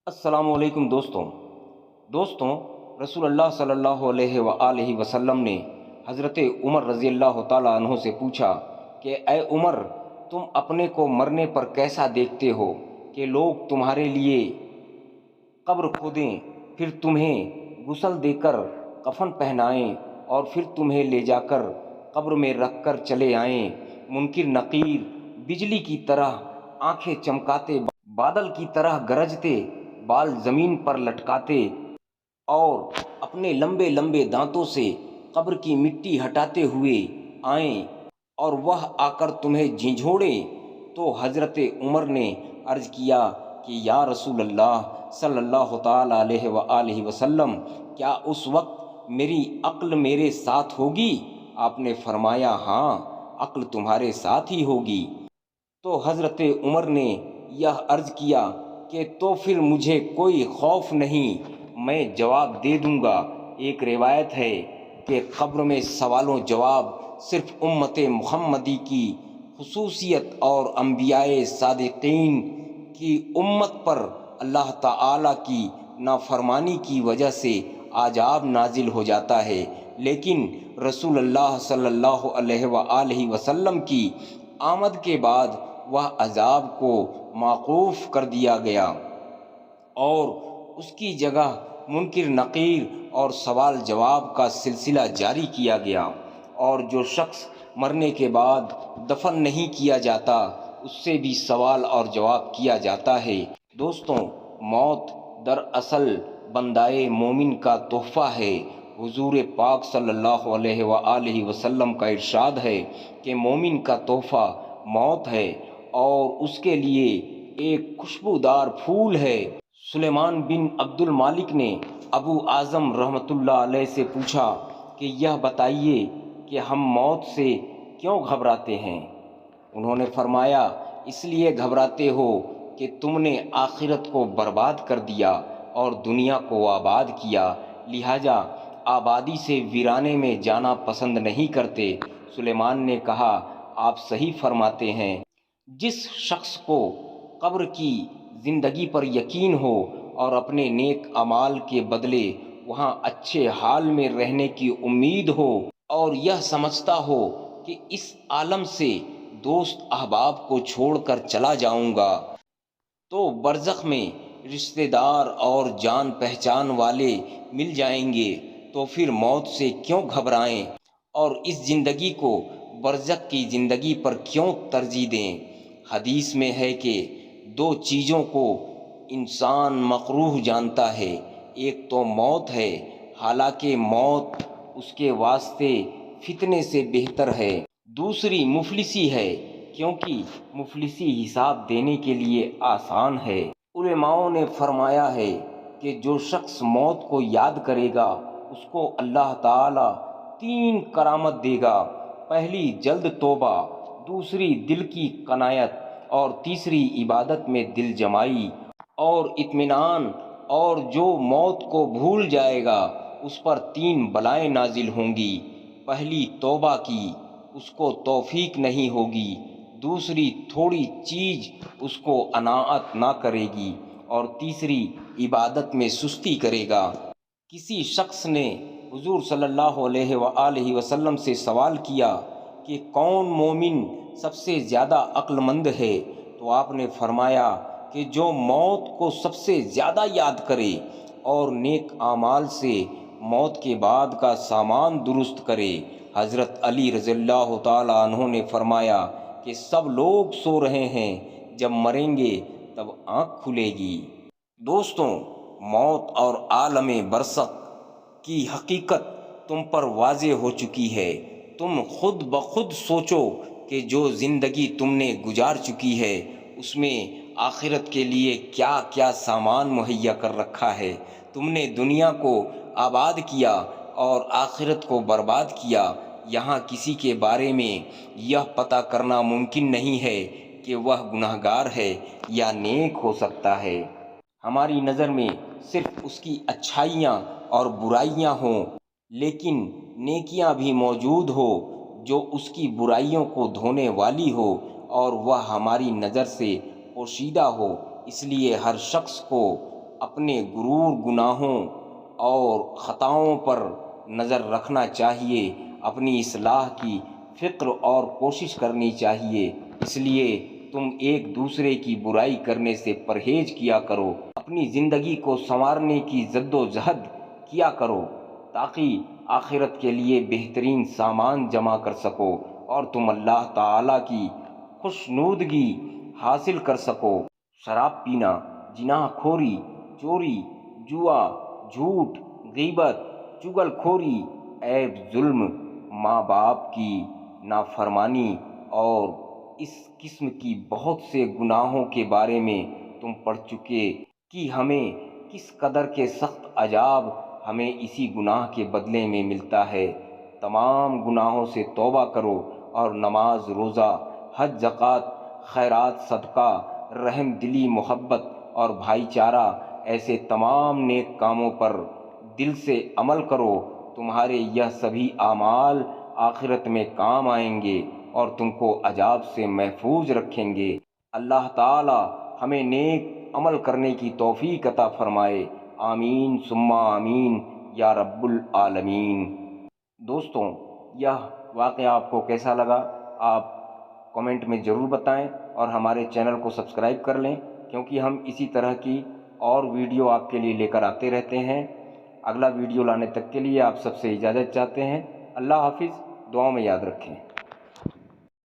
السلام علیکم دوستوں رسول اللہ صلی اللہ علیہ وآلہ وسلم نے حضرت عمر رضی اللہ تعالیٰ عنہ سے پوچھا کہ اے عمر، تم اپنے کو مرنے پر کیسا دیکھتے ہو کہ لوگ تمہارے لیے قبر کھودیں، پھر تمہیں غسل دے کر کفن پہنائیں اور پھر تمہیں لے جا کر قبر میں رکھ کر چلے آئیں؟ منکر نقیر بجلی کی طرح آنکھیں چمکاتے، بادل کی طرح گرجتے، بال زمین پر لٹکاتے اور اپنے لمبے لمبے دانتوں سے قبر کی مٹی ہٹاتے ہوئے آئیں اور وہ آ کر تمہیں جھنجھوڑے؟ تو حضرت عمر نے عرض کیا کہ یا رسول اللہ صلی اللہ تعالیٰ علیہ وآلہ وسلم، کیا اس وقت میری عقل میرے ساتھ ہوگی؟ آپ نے فرمایا ہاں، عقل تمہارے ساتھ ہی ہوگی۔ تو حضرت عمر نے یہ عرض کیا کہ تو پھر مجھے کوئی خوف نہیں، میں جواب دے دوں گا۔ ایک روایت ہے کہ قبر میں سوال و جواب صرف امت محمدی کی خصوصیت اور انبیاء صادقین کی امت پر اللہ تعالیٰ کی نافرمانی کی وجہ سے عذاب نازل ہو جاتا ہے، لیکن رسول اللہ صلی اللہ علیہ وآلہ وسلم کی آمد کے بعد وہ عذاب کو موقوف کر دیا گیا اور اس کی جگہ منکر نقیر اور سوال جواب کا سلسلہ جاری کیا گیا، اور جو شخص مرنے کے بعد دفن نہیں کیا جاتا اس سے بھی سوال اور جواب کیا جاتا ہے۔ دوستوں، موت دراصل بندائے مومن کا تحفہ ہے۔ حضور پاک صلی اللہ علیہ وآلہ وسلم کا ارشاد ہے کہ مومن کا تحفہ موت ہے اور اس کے لیے ایک خوشبودار پھول ہے۔ سلیمان بن عبد المالک نے ابو اعظم رحمۃ اللہ علیہ سے پوچھا کہ یہ بتائیے کہ ہم موت سے کیوں گھبراتے ہیں؟ انہوں نے فرمایا، اس لیے گھبراتے ہو کہ تم نے آخرت کو برباد کر دیا اور دنیا کو آباد کیا، لہذا آبادی سے ویرانے میں جانا پسند نہیں کرتے۔ سلیمان نے کہا، آپ صحیح فرماتے ہیں۔ جس شخص کو قبر کی زندگی پر یقین ہو اور اپنے نیک اعمال کے بدلے وہاں اچھے حال میں رہنے کی امید ہو اور یہ سمجھتا ہو کہ اس عالم سے دوست احباب کو چھوڑ کر چلا جاؤں گا، تو برزخ میں رشتہ دار اور جان پہچان والے مل جائیں گے، تو پھر موت سے کیوں گھبرائیں اور اس زندگی کو برزخ کی زندگی پر کیوں ترجیح دیں؟ حدیث میں ہے کہ دو چیزوں کو انسان مکروہ جانتا ہے، ایک تو موت ہے، حالانکہ موت اس کے واسطے فتنے سے بہتر ہے، دوسری مفلسی ہے، کیونکہ مفلسی حساب دینے کے لیے آسان ہے۔ علماؤں نے فرمایا ہے کہ جو شخص موت کو یاد کرے گا اس کو اللہ تعالی 3 کرامت دے گا، پہلی جلد توبہ، دوسری دل کی قناعت اور تیسری عبادت میں دل جمائی اور اطمینان، اور جو موت کو بھول جائے گا اس پر 3 بلائیں نازل ہوں گی۔ پہلی توبہ کی، اس کو توفیق نہیں ہوگی، دوسری تھوڑی چیز اس کو قناعت نہ کرے گی، اور تیسری عبادت میں سستی کرے گا۔ کسی شخص نے حضور صلی اللہ علیہ وآلہ وسلم سے سوال کیا کہ کون مومن سب سے زیادہ عقل مند ہے؟ تو آپ نے فرمایا کہ جو موت کو سب سے زیادہ یاد کرے اور نیک اعمال سے موت کے بعد کا سامان درست کرے۔ حضرت علی رضی اللہ تعالیٰ عنہ نے فرمایا کہ سب لوگ سو رہے ہیں، جب مریں گے تب آنکھ کھلے گی۔ دوستوں، موت اور عالم برزخ کی حقیقت تم پر واضح ہو چکی ہے۔ تم خود بخود سوچو کہ جو زندگی تم نے گزار چکی ہے اس میں آخرت کے لیے کیا کیا سامان مہیا کر رکھا ہے۔ تم نے دنیا کو آباد کیا اور آخرت کو برباد کیا۔ یہاں کسی کے بارے میں یہ پتہ کرنا ممکن نہیں ہے کہ وہ گناہگار ہے یا نیک ہو سکتا ہے۔ ہماری نظر میں صرف اس کی اچھائیاں اور برائیاں ہوں، لیکن نیکیاں بھی موجود ہو جو اس کی برائیوں کو دھونے والی ہو اور وہ ہماری نظر سے پوشیدہ ہو۔ اس لیے ہر شخص کو اپنے غرور گناہوں اور خطاؤں پر نظر رکھنا چاہیے، اپنی اصلاح کی فکر اور کوشش کرنی چاہیے۔ اس لیے تم ایک دوسرے کی برائی کرنے سے پرہیز کیا کرو، اپنی زندگی کو سنوارنے کی جد و جہد کیا کرو تاکہ آخرت کے لیے بہترین سامان جمع کر سکو اور تم اللہ تعالیٰ کی خوشنودگی حاصل کر سکو۔ شراب پینا، جناح خوری، چوری، جوا، جھوٹ، غیبت، چغل خوری، عیب، ظلم، ماں باپ کی نافرمانی اور اس قسم کی بہت سے گناہوں کے بارے میں تم پڑھ چکے کہ ہمیں کس قدر کے سخت عذاب ہمیں اسی گناہ کے بدلے میں ملتا ہے۔ تمام گناہوں سے توبہ کرو اور نماز، روزہ، حج، زکوٰۃ، خیرات، صدقہ، رحم دلی، محبت اور بھائی چارہ ایسے تمام نیک کاموں پر دل سے عمل کرو۔ تمہارے یہ سبھی اعمال آخرت میں کام آئیں گے اور تم کو عذاب سے محفوظ رکھیں گے۔ اللہ تعالی ہمیں نیک عمل کرنے کی توفیق عطا فرمائے۔ آمین ثم آمین یا رب العالمین۔ دوستوں، یہ واقعہ آپ کو کیسا لگا آپ کمنٹ میں ضرور بتائیں اور ہمارے چینل کو سبسکرائب کر لیں، کیونکہ ہم اسی طرح کی اور ویڈیو آپ کے لیے لے کر آتے رہتے ہیں۔ اگلا ویڈیو لانے تک کے لیے آپ سب سے اجازت چاہتے ہیں۔ اللہ حافظ، دعاؤں میں یاد رکھیں۔